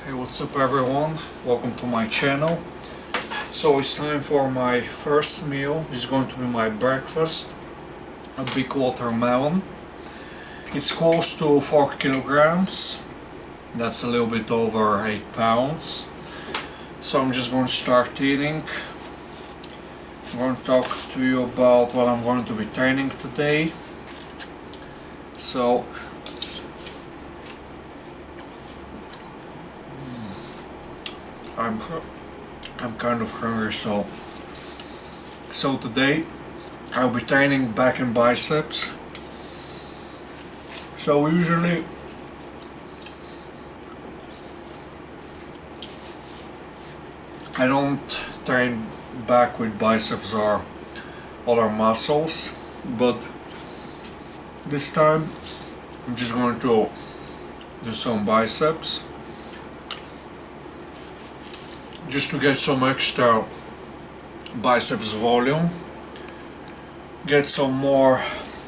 Hey, what's up everyone? Welcome to my channel. So it's time for my first meal. This is going to be my breakfast. A big watermelon. It's close to 4 kilograms. That's a little bit over 8 pounds. So I'm just going to start eating. I'm going to talk to you about what I'm going to be training today. So I'm kind of hungry, so today I'll be training back and biceps. So usually I don't train back with biceps or other muscles, but this time I'm just going to do some biceps just to get some extra biceps volume, get some more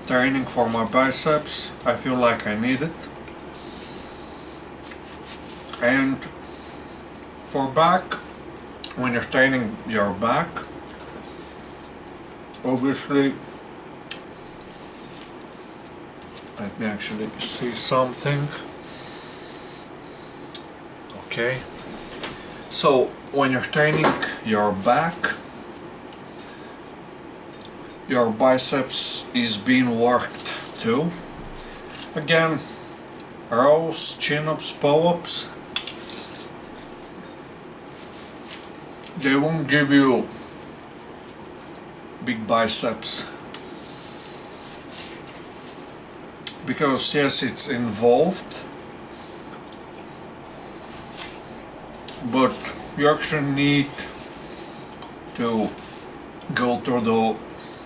training for my biceps. I feel like I need it. And for back, when you're training your back, obviously, let me actually see something. Okay, so when you're training your back, your biceps is being worked too. Again, rows, chin-ups, pull-ups, they won't give you big biceps, because yes, it's involved, but you actually need to go through the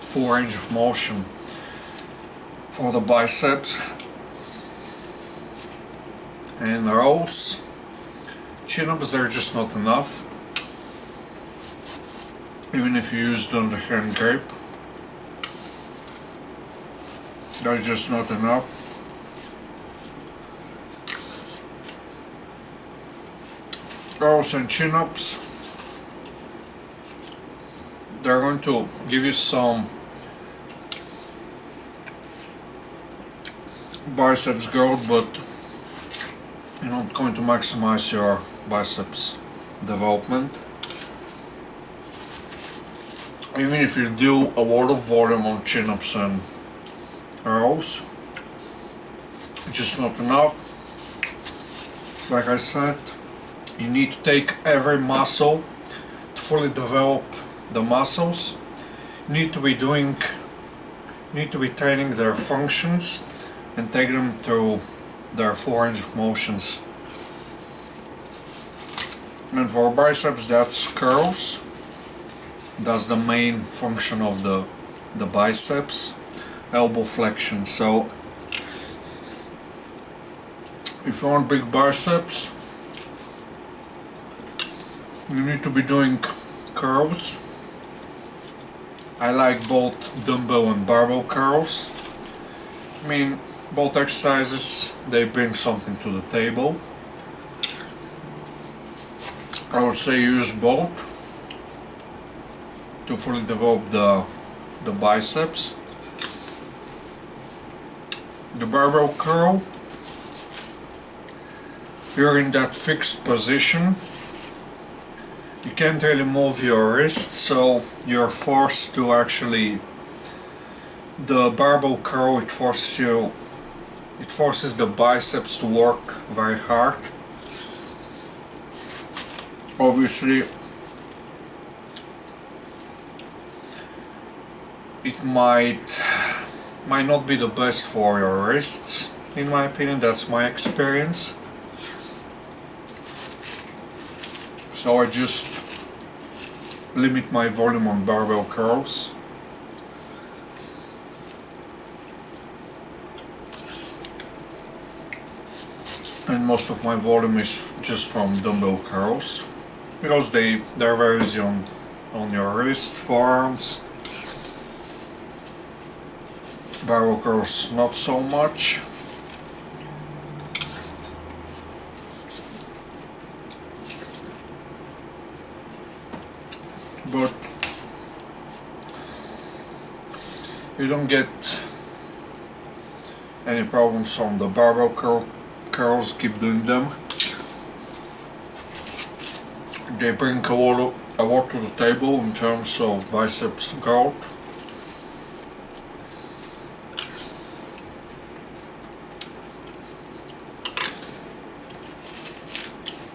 full range of motion for the biceps. And rows, chin-ups, they're just not enough. Even if you use the underhand grip, they're just not enough. Rows and chin-ups, they're going to give you some biceps growth, but you're not going to maximize your biceps development. Even if you do a lot of volume on chin-ups and rows, it's just not enough. Like I said, you need to take every muscle to fully develop the muscles. You need to be training their functions and take them through their full range of motions. And for biceps, that's curls. That's the main function of the biceps. Elbow flexion. So if you want big biceps, you need to be doing curls. I like both dumbbell and barbell curls. I mean, both exercises, they bring something to the table. I would say use both to fully develop the biceps. The barbell curl, you're in that fixed position. You can't really move your wrist, so you're forced to actually, the barbell curl, it forces the biceps to work very hard. Obviously, it might not be the best for your wrists, in my opinion. That's my experience. So I just limit my volume on barbell curls. And most of my volume is just from dumbbell curls, because they're very easy on your wrist, forearms. Barbell curls not so much. but you don't get any problems from the barbell curls. Keep doing them. They bring a lot to the table in terms of biceps growth.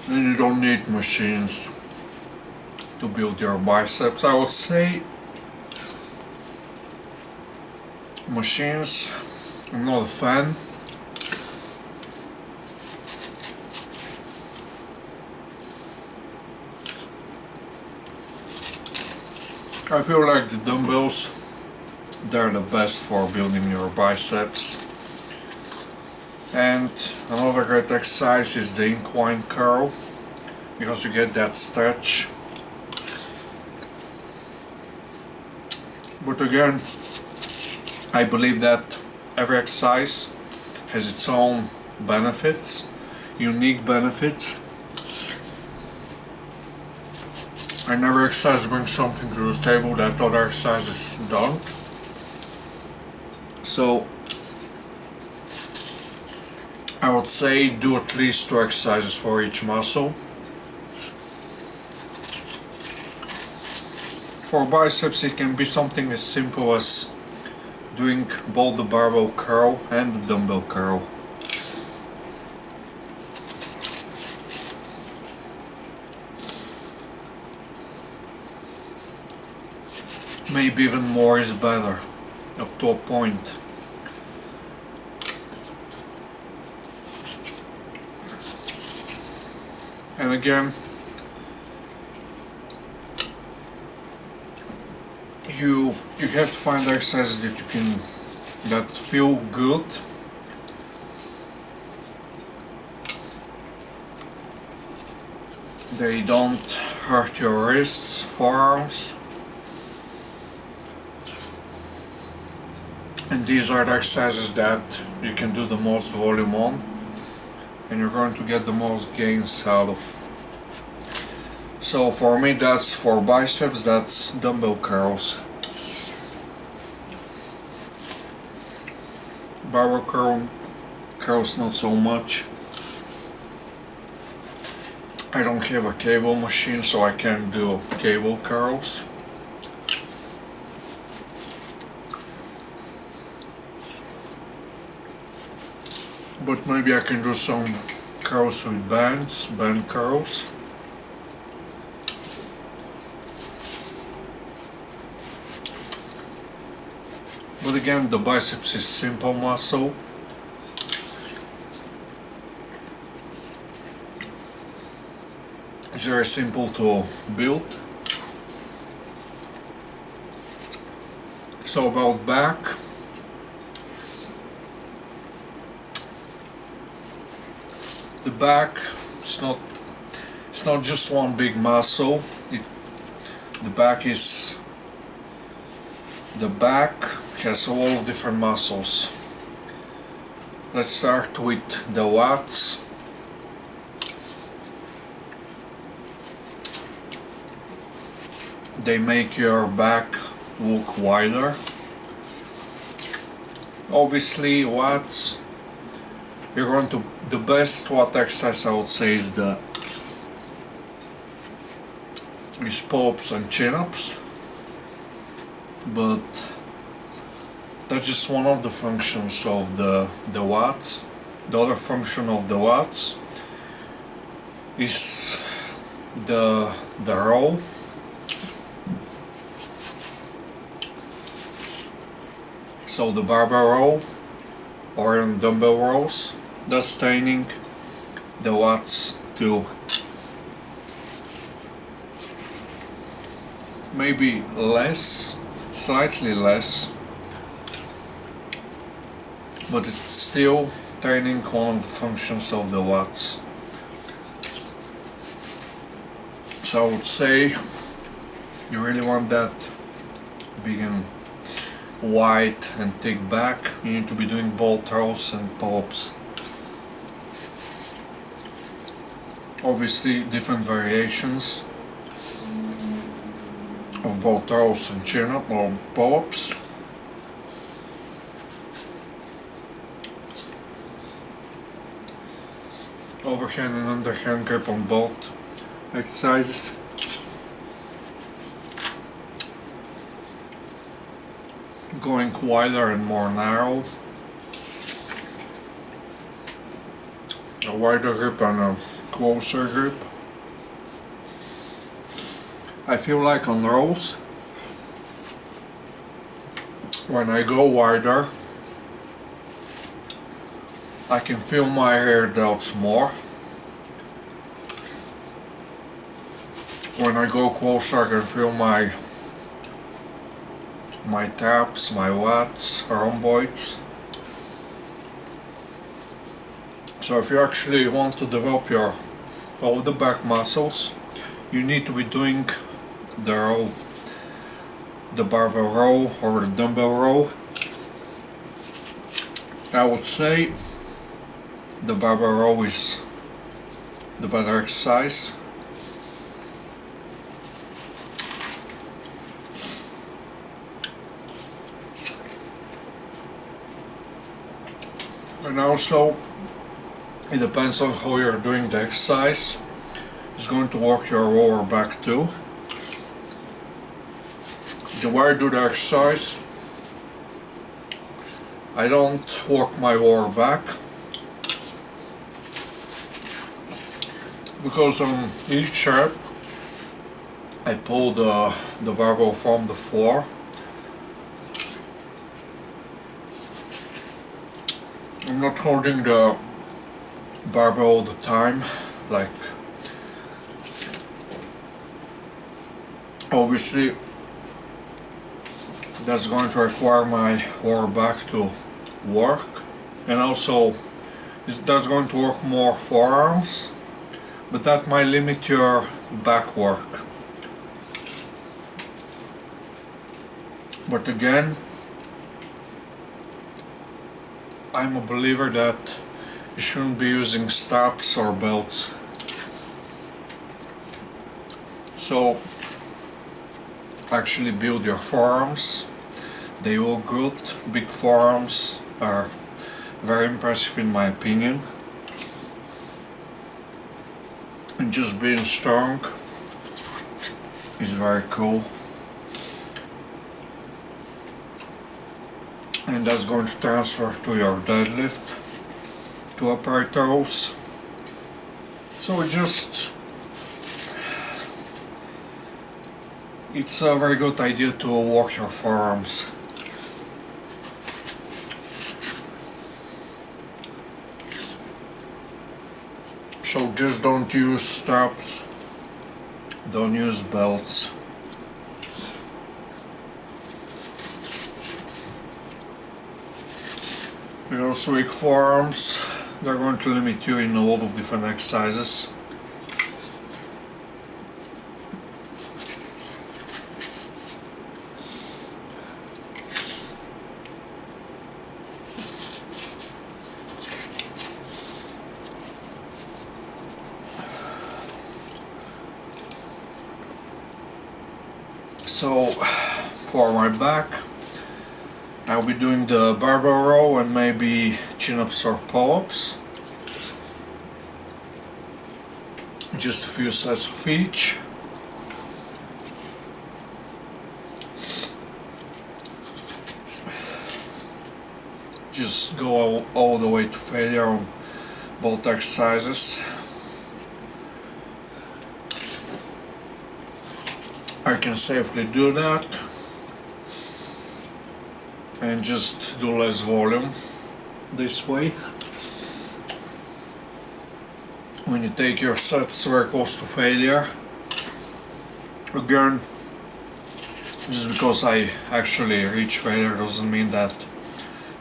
And you don't need machines to build your biceps. I would say machines, I'm not a fan. I feel like the dumbbells, they're the best for building your biceps. And another great exercise is the incline curl, because you get that stretch. But again, I believe that every exercise has its own benefits, unique benefits, and every exercise brings something to the table that other exercises don't. So I would say do at least 2 exercises for each muscle. For biceps it can be something as simple as doing both the barbell curl and the dumbbell curl. Maybe even more is better, up to a point. And again, you have to find exercises that feel good. They don't hurt your wrists, forearms. And these are the exercises that you can do the most volume on, and you're going to get the most gains out of. So for me, that's for biceps, that's dumbbell curls. Barbell curls not so much. I don't have a cable machine, so I can't do cable curls. But maybe I can do some curls with band curls. But again, the biceps is simple muscle. It's very simple to build. So about back. The back, it's not just one big muscle. The back has a lot of different muscles. Let's start with the lats. They make your back look wider. Obviously, lats, the best lat exercise I would say is pull-ups and chin-ups, but that's just one of the functions of the lats. The other function of the lats is the row. So the barbell row or in dumbbell rows, that's training the lats to maybe slightly less, but it's still training one of the functions of the lats. So I would say you really want that big and wide and thick back, you need to be doing both rows and pull-ups. Obviously different variations. both rows and chin up or pull-ups. Overhand and underhand grip on both exercises. Going wider and more narrow. A wider grip and a closer grip. I feel like on rows, when I go wider, I can feel my rear delts more. When I go closer, I can feel my traps, my lats, rhomboids. So if you actually want to develop all the back muscles, you need to be doing the row, the barbell row or the dumbbell row. I would say the barbell row is the better exercise. And also, it depends on how you're doing the exercise. It's going to work your lower back too. The way I do the exercise, I don't work my lower back, because on each rep I pull the barbell from the floor. I'm not holding the barbell all the time, like obviously that's going to require my lower back to work, and also that's going to work more forearms, but that might limit your back work. But again, I'm a believer that you shouldn't be using straps or belts. So actually build your forearms. They look good. Big forearms are very impressive in my opinion. And just being strong is very cool. And that's going to transfer to your deadlift, to upright rows. So it's a very good idea to work your forearms. So just don't use straps, don't use belts. Because weak forearms, they're going to limit you in a lot of different exercises. So for my back, I'll be doing the barbell row and maybe chin-ups or pull-ups. Just a few sets of each. Just go all the way to failure on both exercises. I can safely do that and just do less volume this way. When you take your sets very close to failure, again, just because I actually reach failure doesn't mean that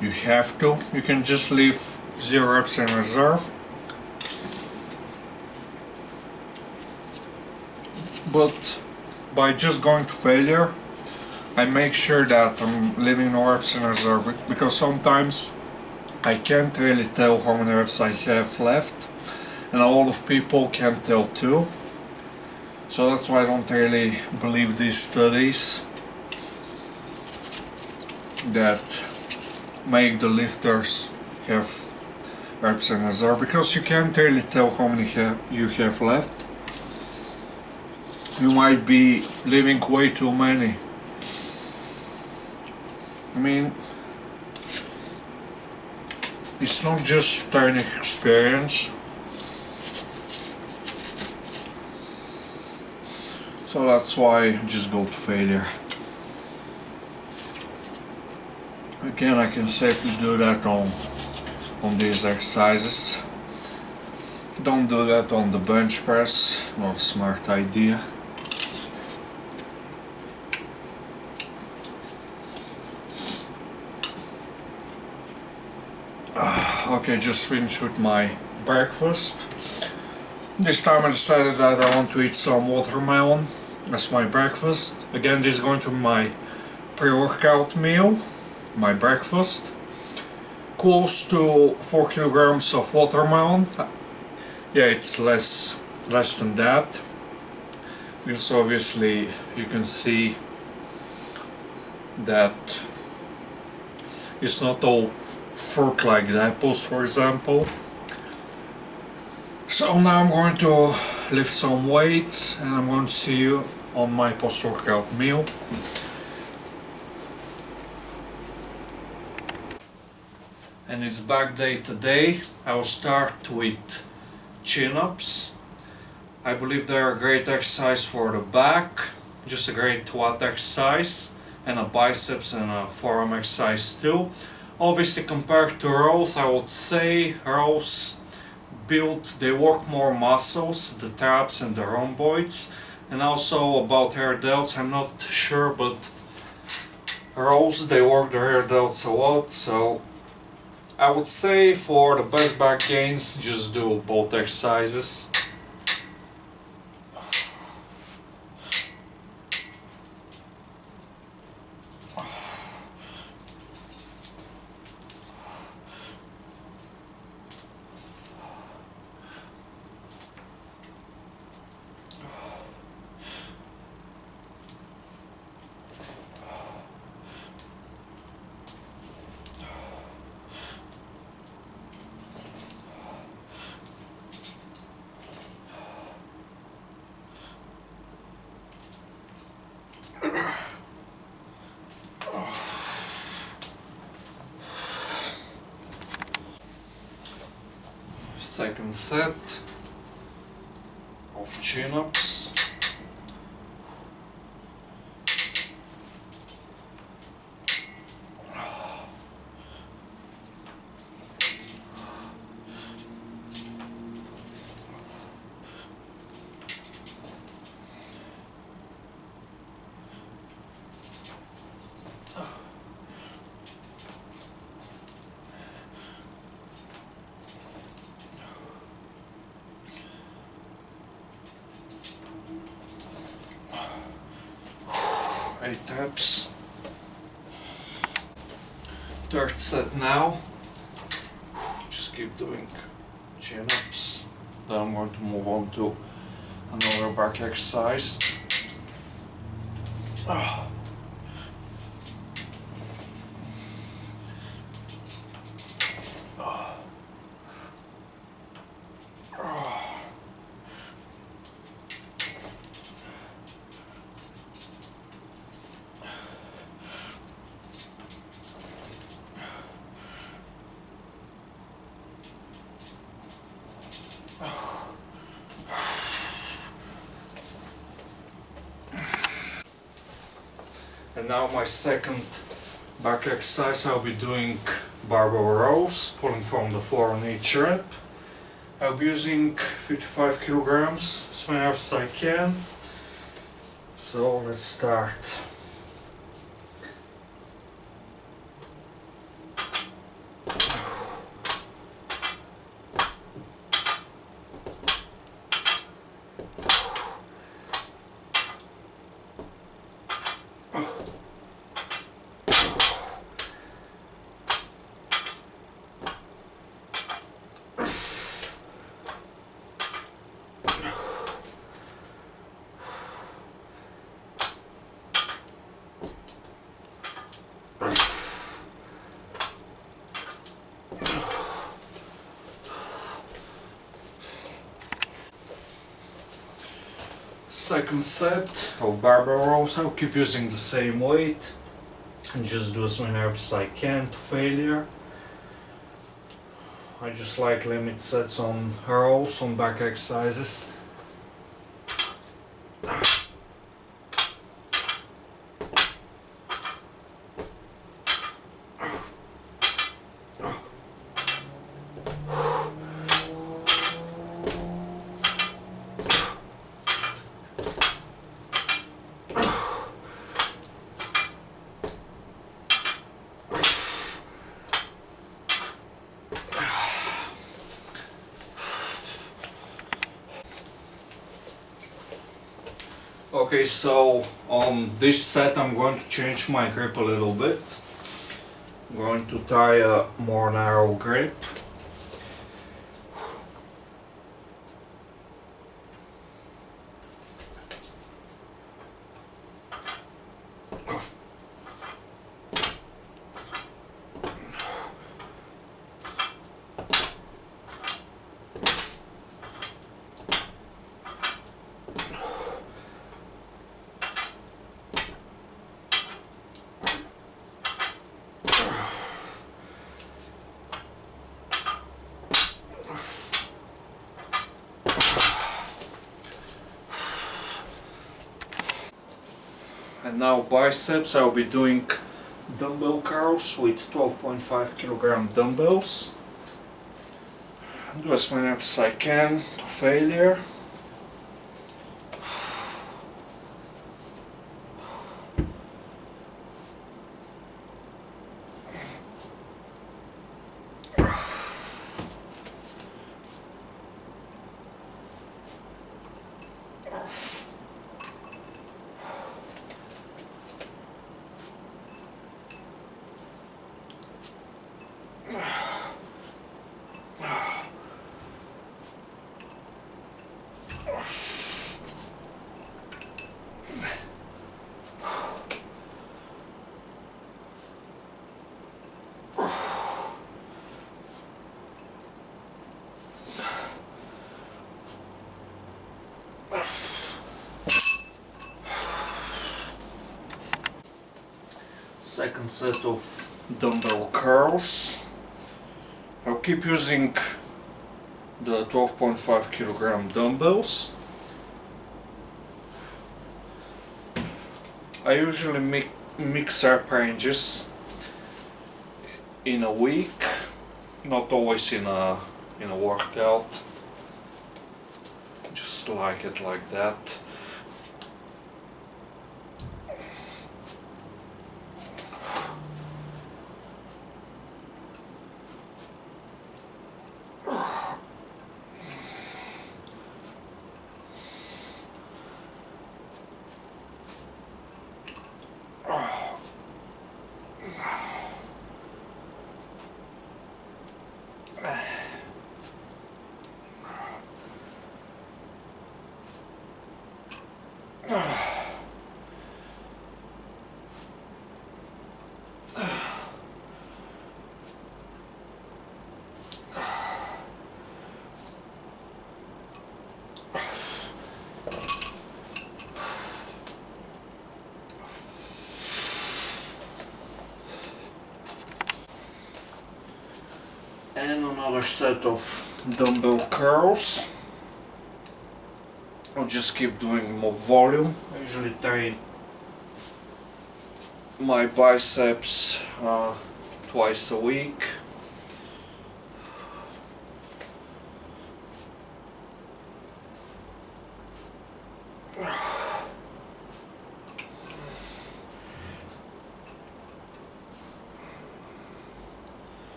you have to. You can just leave 0 reps in reserve. But by just going to failure, I make sure that I'm leaving no reps in reserve, because sometimes I can't really tell how many reps I have left, and a lot of people can't tell too. So that's why I don't really believe these studies that make the lifters have reps in reserve, because you can't really tell how many you have left. You might be leaving way too many. I mean, it's not just training experience. So that's why I just go to failure. Again, I can safely do that on these exercises. Don't do that on the bench press, not a smart idea. Okay, just finished with my breakfast. This time I decided that I want to eat some watermelon as my breakfast. Again, this is going to be my pre-workout meal, my breakfast. Close to 4 kilograms of watermelon. Yeah, it's less than that. Because obviously you can see that it's not all fruit like the apples, for example. So now I'm going to lift some weights and I'm going to see you on my post-workout meal. And it's back day today. I will start with chin-ups. I believe they're a great exercise for the back, just a great quad exercise, and a biceps and a forearm exercise too. Obviously, compared to rows, I would say rows they work more muscles, the traps and the rhomboids, and also about rear delts, I'm not sure, but rows they work the rear delts a lot, so I would say for the best back gains, just do both exercises. Second set of chin-ups. Eight taps. Third set now. Just keep doing chin-ups. Then I'm going to move on to another back exercise. And now my second back exercise, I'll be doing barbell rows, pulling from the floor on each rep. I'll be using 55 kilograms, as many reps as I can. So let's start. Second set of barbell rows, I'll keep using the same weight and just do as many reps as I can to failure. I just like limit sets on rows, on back exercises. Okay, so on this set I'm going to change my grip a little bit. I'm going to tie a more narrow grip. And now biceps, I'll be doing dumbbell curls with 12.5 kilogram dumbbells. Do as many reps as I can to failure. Second set of dumbbell curls. I'll keep using the 12.5 kilogram dumbbells. I usually mix rep ranges in a week, not always in a workout. Just like it like that. And another set of dumbbell curls. I'll just keep doing more volume. I usually train my biceps twice a week.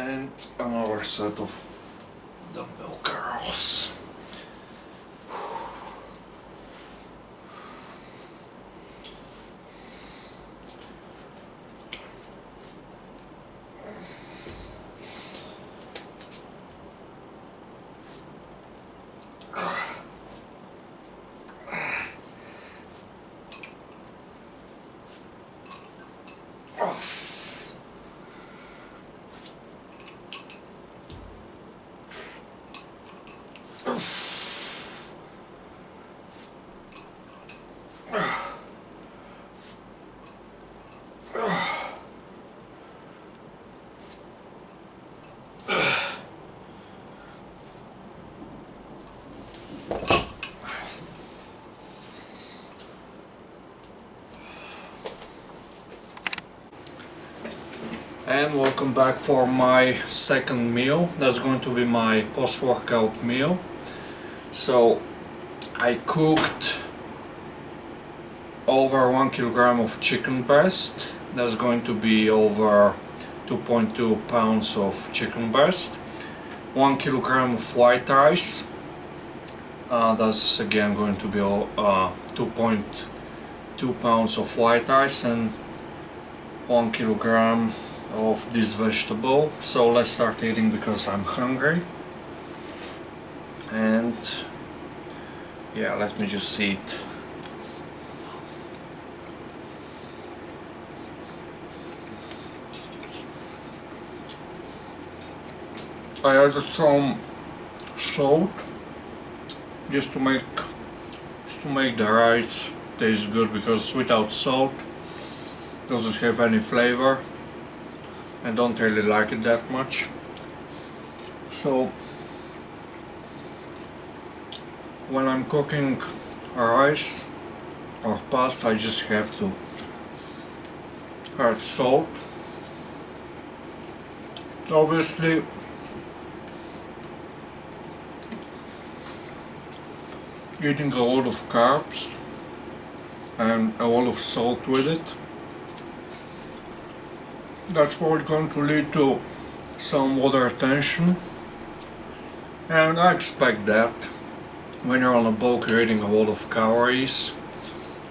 And another set of dumbbell curls. And welcome back for my second meal. That's going to be my post-workout meal. So I cooked over 1 kilogram of chicken breast. That's going to be over 2.2 pounds of chicken breast. 1 kilogram of white rice. That's again going to be 2.2 pounds of white rice and 1 kilogram of this vegetable. So let's start eating because I'm hungry. And yeah, let me just eat. I added some salt just to make the rice taste good, because without salt it doesn't have any flavor. I don't really like it that much. So when I'm cooking rice or pasta, I just have to add salt. Obviously eating a lot of carbs and a lot of salt with it, that's probably going to lead to some water retention, and I expect that. When you're on a bulk, you're eating a lot of calories.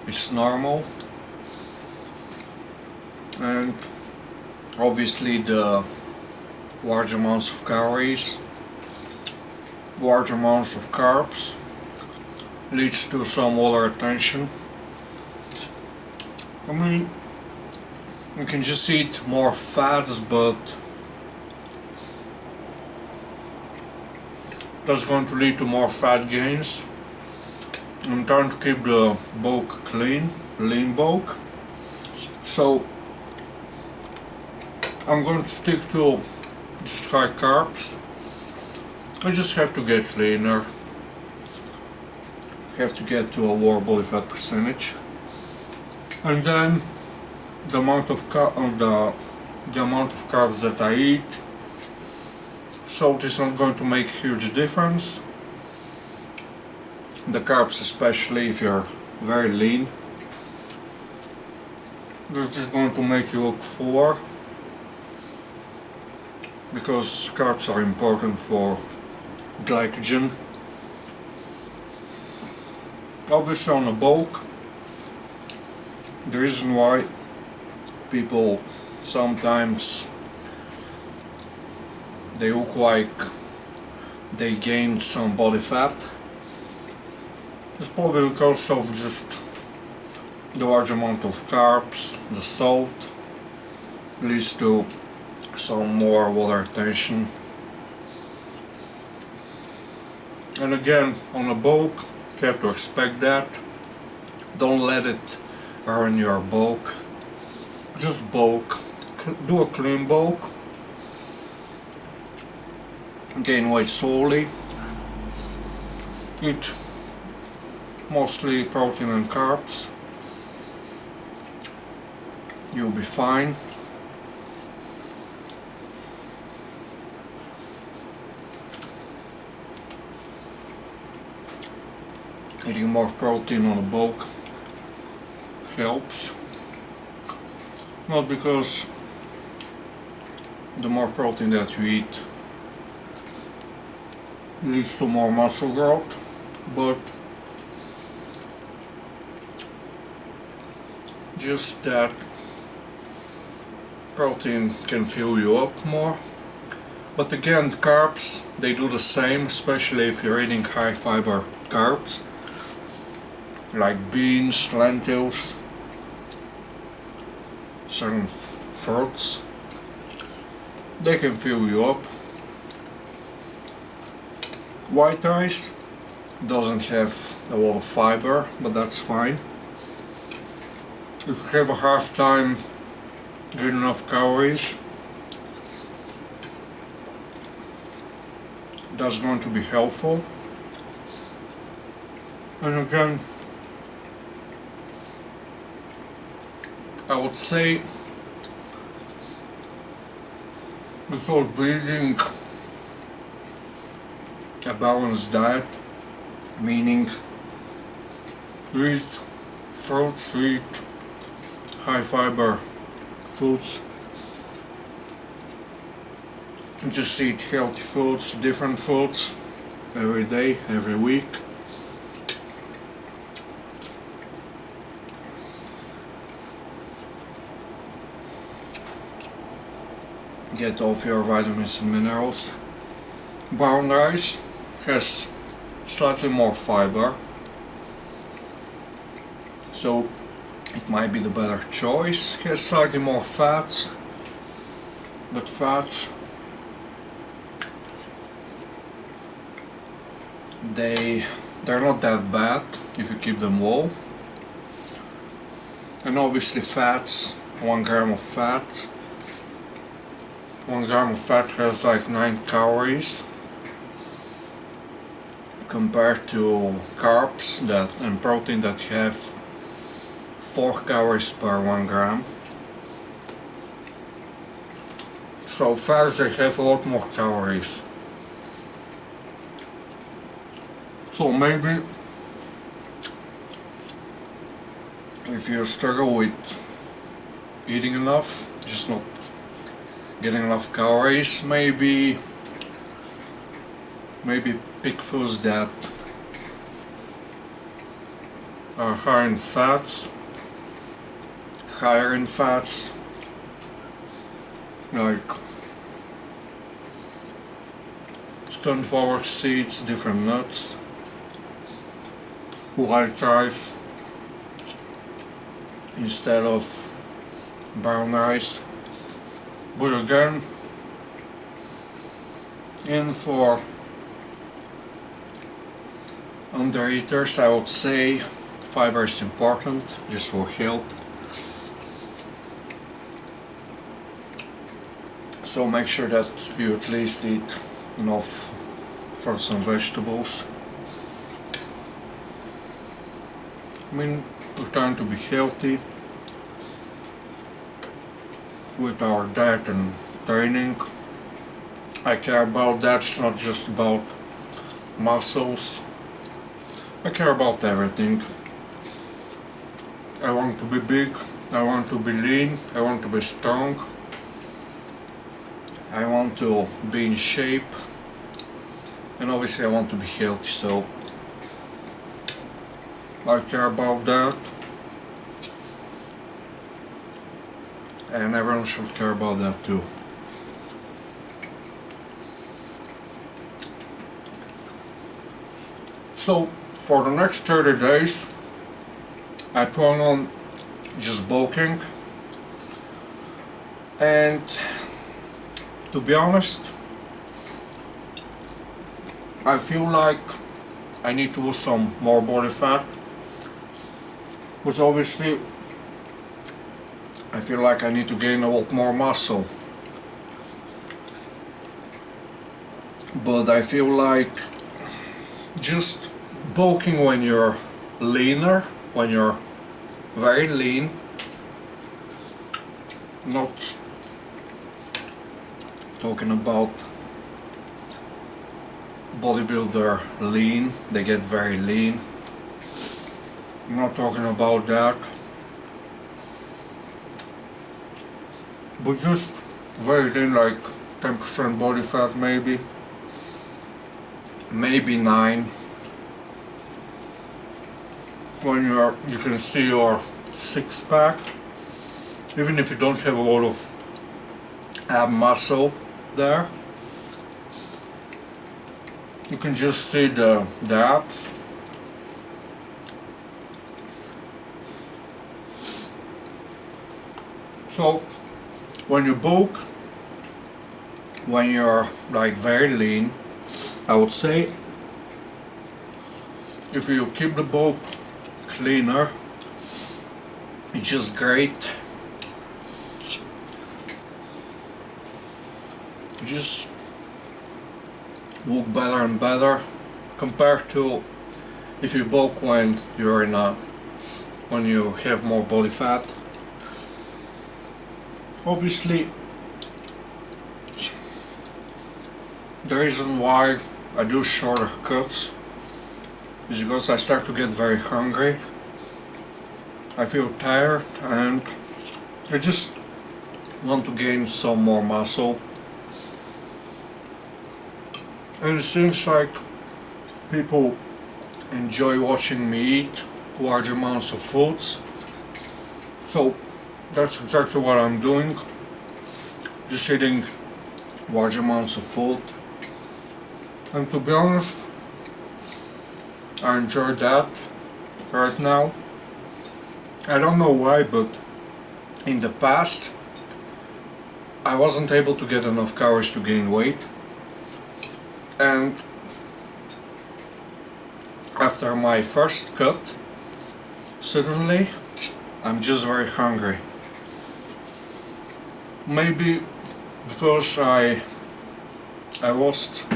It's normal. And obviously the large amounts of calories, large amounts of carbs leads to some water retention. I mean, you can just eat more fats, but that's going to lead to more fat gains. I'm trying to keep the bulk clean, lean bulk. So I'm going to stick to just high carbs. I just have to get leaner. Have to get to a lower body fat percentage. And then the amount of carbs that I eat, salt is not going to make a huge difference. The carbs, especially if you're very lean, they're just going to make you look fuller, because carbs are important for glycogen. Obviously on a bulk, the reason why people sometimes they look like they gained some body fat is probably because of just the large amount of carbs. The salt leads to some more water retention. And again, on a bulk, you have to expect that. Don't let it ruin your bulk. Just bulk. Do a clean bulk. Gain weight slowly. Eat mostly protein and carbs. You'll be fine. Eating more protein on a bulk helps. Not because the more protein that you eat leads to more muscle growth, but just that protein can fill you up more. But again, carbs, they do the same, especially if you're eating high fiber carbs like beans, lentils, certain fruits. They can fill you up. White rice doesn't have a lot of fiber, but that's fine. If you have a hard time getting enough calories, that's going to be helpful. And again, I would say without eating a balanced diet, meaning eat fruits, eat high fiber foods, just eat healthy foods, different foods every day, every week. Get all of your vitamins and minerals. Brown rice has slightly more fiber, so it might be the better choice. It has slightly more fats, but fats, they're not that bad if you keep them low. And obviously fats, 1 gram of fat, 1 gram of fat has like 9 calories compared to carbs and protein that have 4 calories per 1 gram. So fats, they have a lot more calories. So maybe if you struggle with eating enough, just not getting enough calories, maybe pick foods that are higher in fats, like sunflower seeds, different nuts, white rice instead of brown rice. But again, for undereaters, I would say fiber is important just for health. So make sure that you at least eat enough fruits and vegetables. I mean, we're trying to be healthy with our diet and training. I care about that. It's not just about muscles. I care about everything. I want to be big, I want to be lean, I want to be strong, I want to be in shape, and obviously I want to be healthy, so I care about that, and everyone should care about that too. So for the next 30 days I plan on just bulking, and to be honest, I feel like I need to lose some more body fat, but obviously I feel like I need to gain a lot more muscle. But I feel like just bulking when you're leaner, when you're very lean, not talking about bodybuilder lean, they get very lean, I'm not talking about that, but just very thin, like 10% body fat maybe, maybe 9. When you can see your six pack, even if you don't have a lot of ab muscle there, you can just see the abs. So when you bulk, when you're like very lean, I would say if you keep the bulk cleaner, it's just great. You just look better and better compared to if you bulk when you're when you have more body fat. Obviously, the reason why I do shorter cuts is because I start to get very hungry. I feel tired and I just want to gain some more muscle. And it seems like people enjoy watching me eat large amounts of foods. So that's exactly what I'm doing. Just eating large amounts of food. And to be honest, I enjoy that right now. I don't know why, but in the past I wasn't able to get enough calories to gain weight. And after my first cut, suddenly I'm just very hungry. Maybe because I lost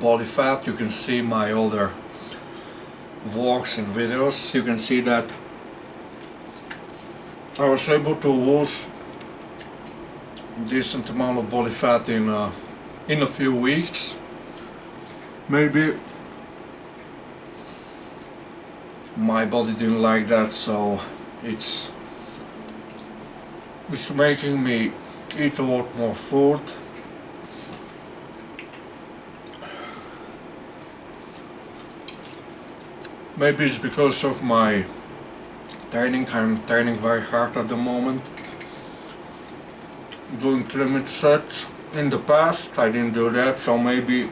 body fat. You can see my older vlogs and videos. You can see that I was able to lose a decent amount of body fat in a few weeks. Maybe my body didn't like that, so it's making me eat a lot more food. Maybe it's because of my training. I'm training very hard at the moment, doing limit sets. In the past I didn't do that, so maybe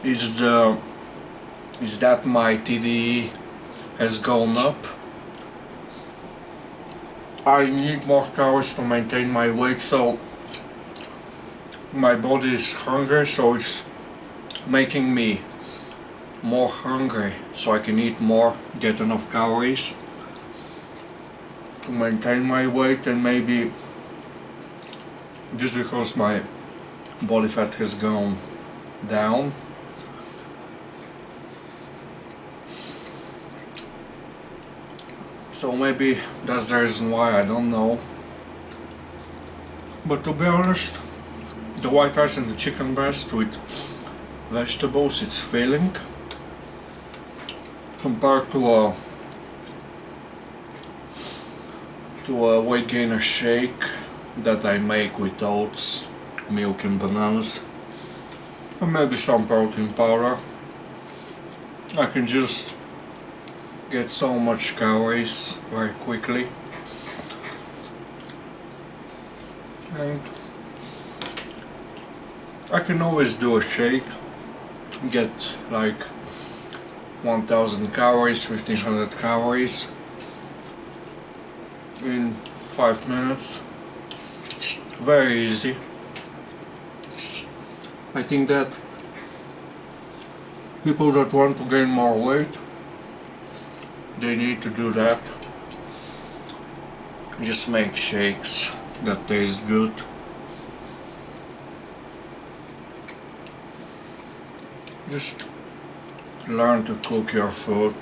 is that my TDE has gone up. I need more calories to maintain my weight, so my body is hungry, so it's making me more hungry, so I can eat more, get enough calories to maintain my weight. And maybe just because my body fat has gone down. So maybe that's the reason why, I don't know. But to be honest, the white rice and the chicken breast with vegetables, it's filling compared to a weight gainer shake that I make with oats, milk and bananas, and maybe some protein powder. I can just get so much calories very quickly. And I can always do a shake, get like 1000 calories, 1500 calories in 5 minutes. Very easy. I think that people that want to gain more weight, they need to do that. Just make shakes that taste good. Just learn to cook your food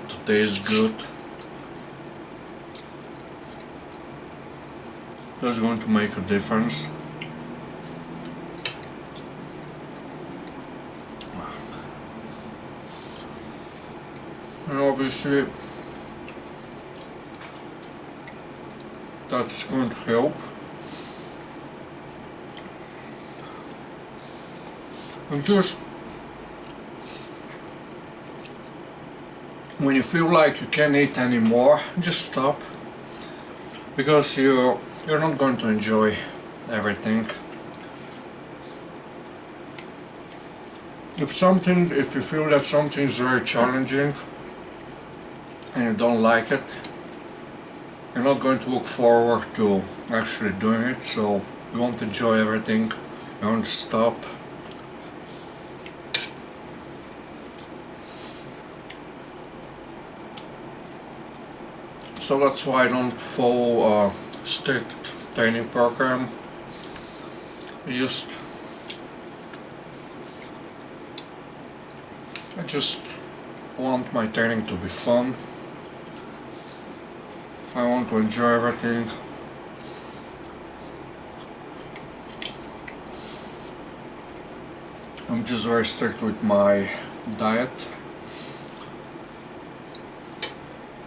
to taste good. That's going to make a difference. And obviously that's going to help And just when you feel like you can't eat anymore, just stop, because you're not going to enjoy everything. If you feel that something is very challenging and you don't like it, you're not going to look forward to actually doing it, so you won't enjoy everything, you won't stop. So that's why I don't follow a strict training program. I just want my training to be fun. I want to enjoy everything. I'm just very strict with my diet.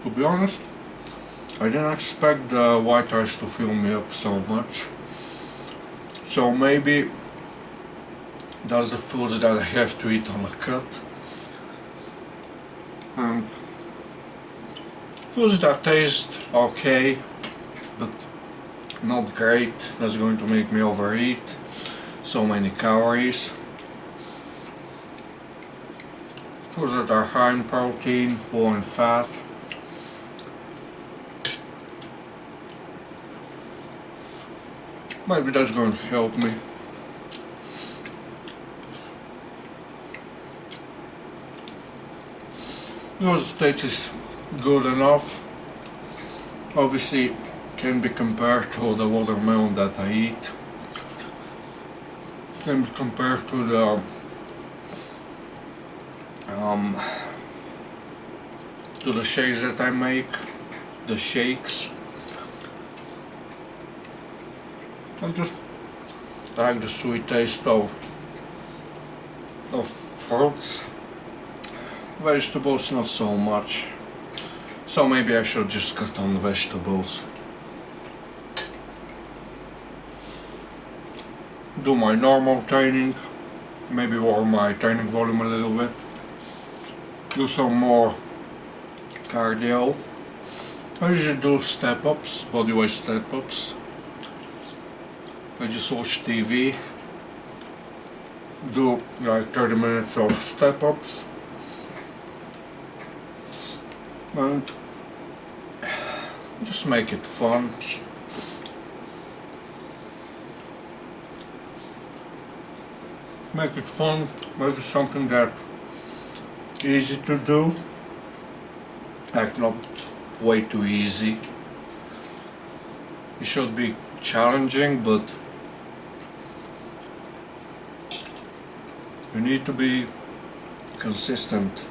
To be honest, I didn't expect the white rice to fill me up so much. So maybe that's the foods that I have to eat on a cut. And foods that taste okay, but not great, that's going to make me overeat. So many calories. Foods that are high in protein, low in fat. Maybe that's going to help me. Because the taste is good enough. Obviously can be compared to the watermelon that I eat. Can be compared to the shakes that I make. The shakes. I just like the sweet taste of fruits. Vegetables not so much. So maybe I should just cut on vegetables. Do my normal training. Maybe lower my training volume a little bit. Do some more cardio. I usually do step-ups, bodyweight step-ups. I just watch TV, do like 30 minutes of step-ups, and just make it fun. Make it fun, make it something that easy to do, like not way too easy. It should be challenging, but you need to be consistent.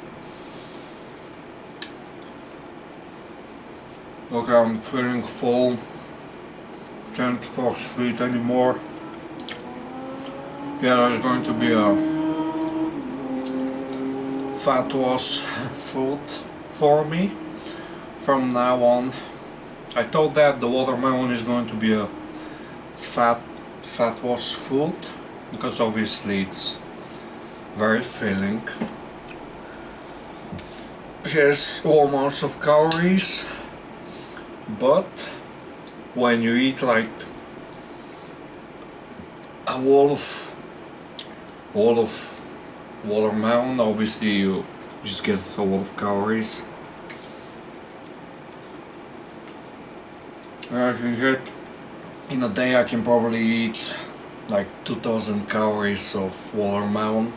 Okay, I'm feeling full. Can't force feed anymore. Yeah, there's going to be a fat loss food for me from now on. I thought that the watermelon is going to be a fat loss food, because obviously it's very filling. It has low amounts of calories, but when you eat like a wall of watermelon, obviously you just get a lot of calories. I can get, in a day I can probably eat like 2000 calories of watermelon.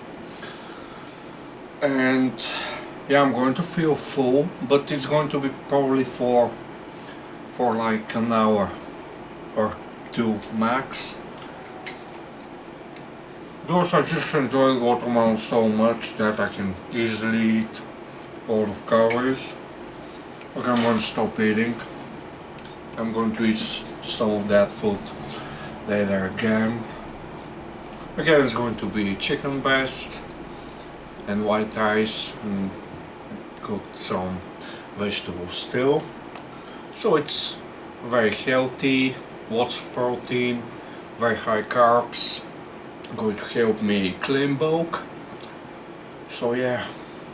And yeah, I'm going to feel full, but it's going to be probably for like an hour or two max. Because I just enjoy watermelon so much that I can easily eat a lot of calories. Okay, I'm going to stop eating. I'm going to eat some of that food later again. Again, it's going to be chicken breast and white rice, and cooked some vegetables still. So it's very healthy, lots of protein, very high carbs, going to help me clean bulk. So yeah,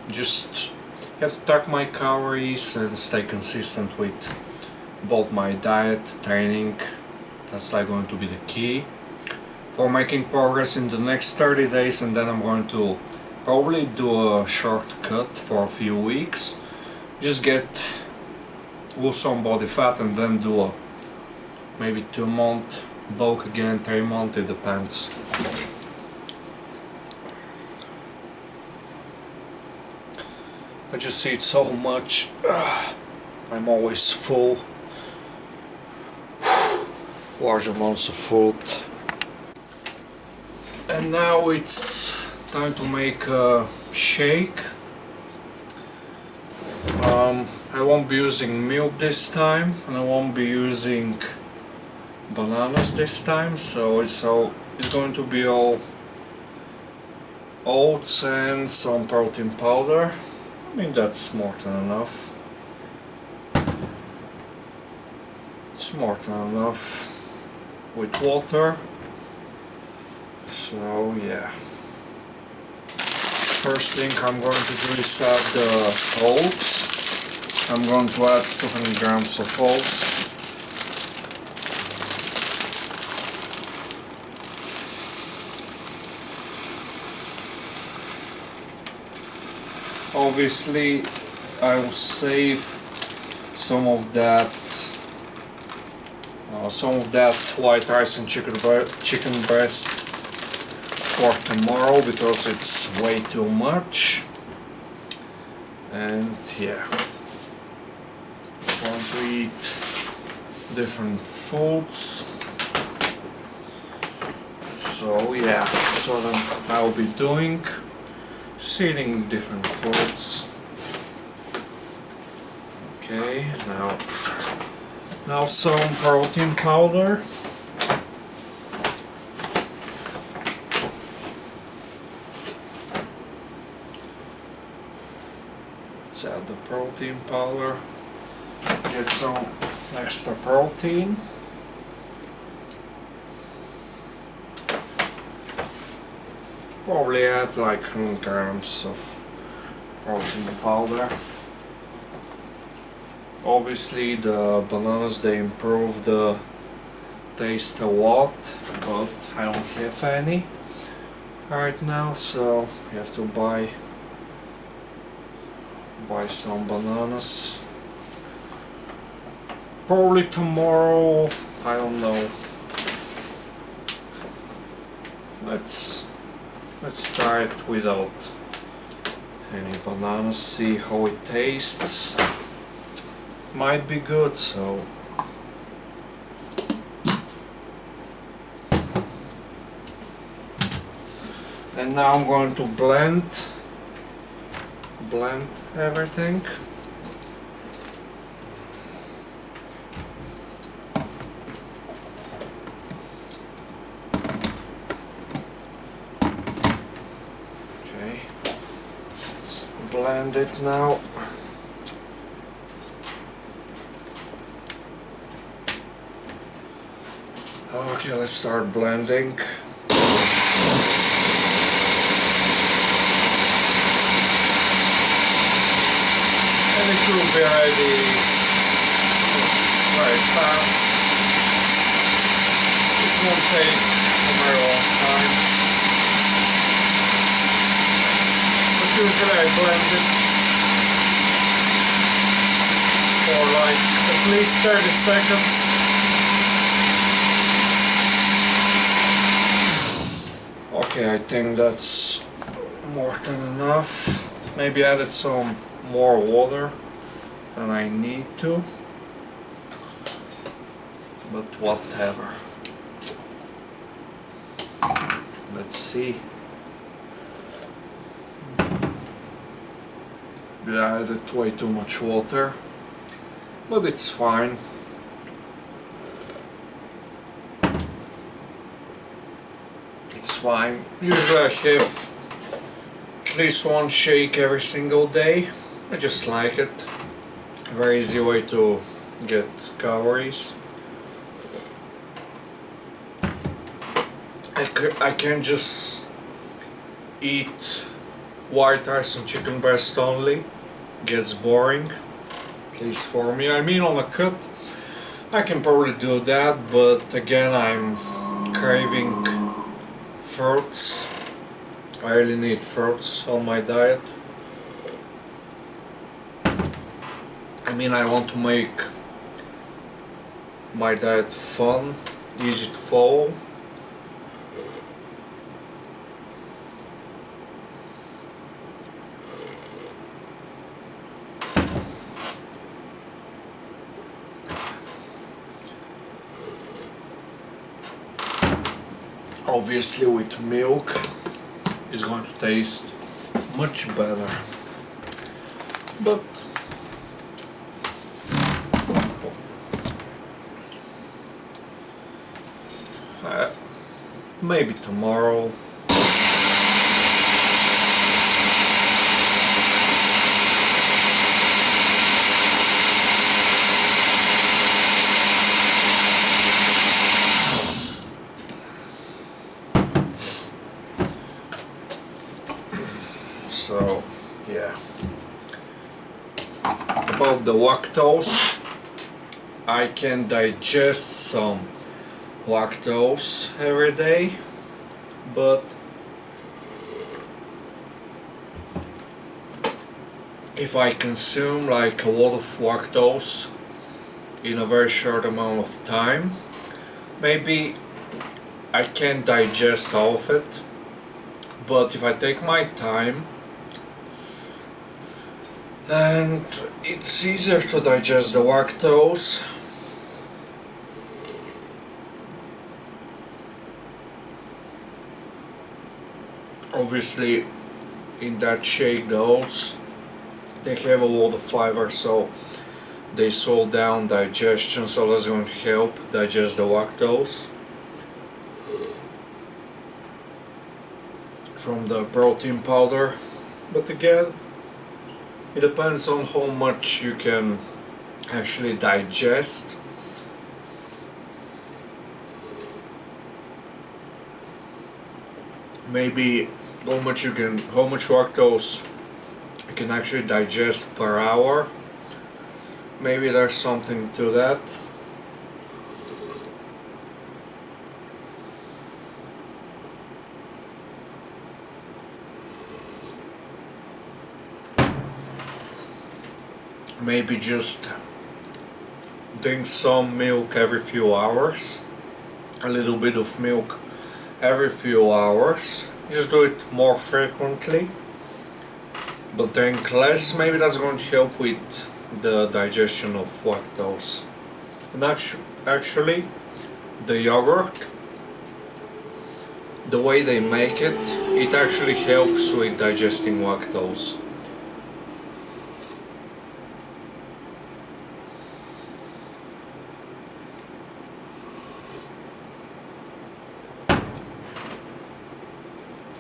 just have to track my calories and stay consistent with both my diet, training. That's like going to be the key for making progress in the next 30 days, and then I'm going to probably do a shortcut for a few weeks. Just lose some body fat and then do a maybe 2 month bulk again, 3 month, it depends. I just eat so much. I'm always full. Large amounts of food. And now it's time to make a shake. I won't be using milk this time, and I won't be using bananas this time, so it's going to be all oats and some protein powder. I mean, that's more than enough. It's more than enough with water. So yeah. First thing I'm going to do is add the oats. I'm going to add 200 grams of oats. Obviously, I will save some of that white rice and chicken breast for tomorrow because it's way too much. And yeah, just want to eat different foods. So yeah, that's what I'll be doing. Just eating different foods. Okay, now some protein powder. Let's add the protein powder. Get some extra protein. Probably add like 100 grams of protein powder. Obviously the bananas, they improve the taste a lot, but I don't have any right now, so you have to buy some bananas. Probably tomorrow, I don't know. Let's try it without any bananas, see how it tastes. Might be good, so and now I'm going to blend everything. Okay, let's blend it now. Okay, let's start blending. And it will be ready very fast. It won't take a very long time. But usually I blend it for like at least 30 seconds. Okay, I think that's more than enough. Maybe added some more water than I need to, but whatever. Let's see. Yeah, I added way too much water, but it's fine. Fine. Usually I have at least one shake every single day. I just like it. A very easy way to get calories. I can't just eat white rice and chicken breast only. Gets boring, at least for me. I mean, on a cut, I can probably do that, but again, I'm craving fruits. I really need fruits on my diet. I mean, I want to make my diet fun, easy to follow. Obviously with milk it's going to taste much better, but maybe tomorrow. So yeah, about the lactose, I can digest some lactose every day, but if I consume like a lot of lactose in a very short amount of time, maybe I can't digest all of it. But if I take my time, and it's easier to digest the lactose. Obviously in that shake, the oats, they have a lot of fiber, so they slow down digestion, so that's going to help digest the lactose from the protein powder. But again, it depends on how much you can actually digest. Maybe how much lactose you can actually digest per hour. Maybe there's something to that. Maybe just drink some milk every few hours, a little bit of milk every few hours. Just do it more frequently, but drink less. Maybe that's going to help with the digestion of lactose. And actually, the yogurt, the way they make it, it actually helps with digesting lactose.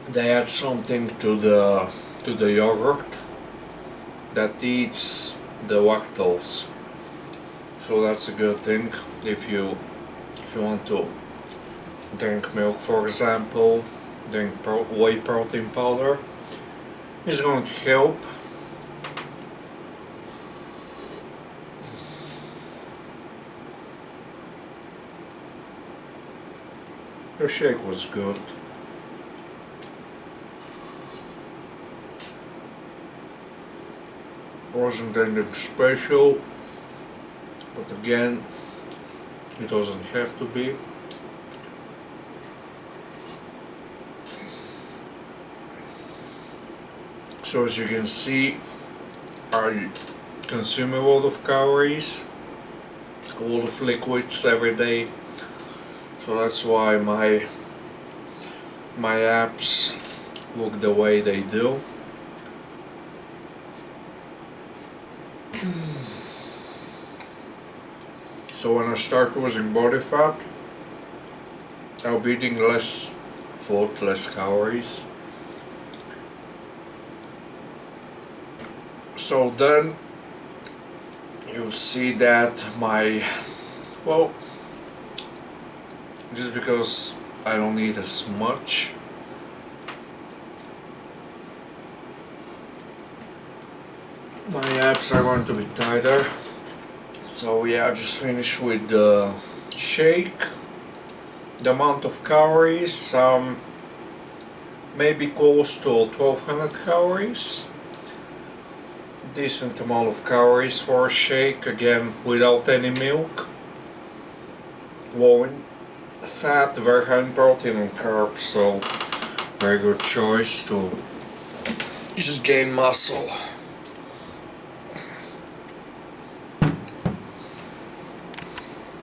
They add something to the yogurt that eats the lactose, so that's a good thing. If you want to drink milk, for example, drink whey protein powder, it's going to help. The shake was good. Wasn't anything special, but again, it doesn't have to be. So as you can see, I consume a lot of calories, a lot of liquids every day, so that's why my abs look the way they do. So when I start losing body fat, I'll be eating less food, less calories. So then you'll see that just because I don't need as much. My abs are going to be tighter. So yeah, I just finished with the shake. The amount of calories, maybe close to 1200 calories. Decent amount of calories for a shake, again without any milk. Low in fat, very high in protein and carbs, so very good choice to just gain muscle.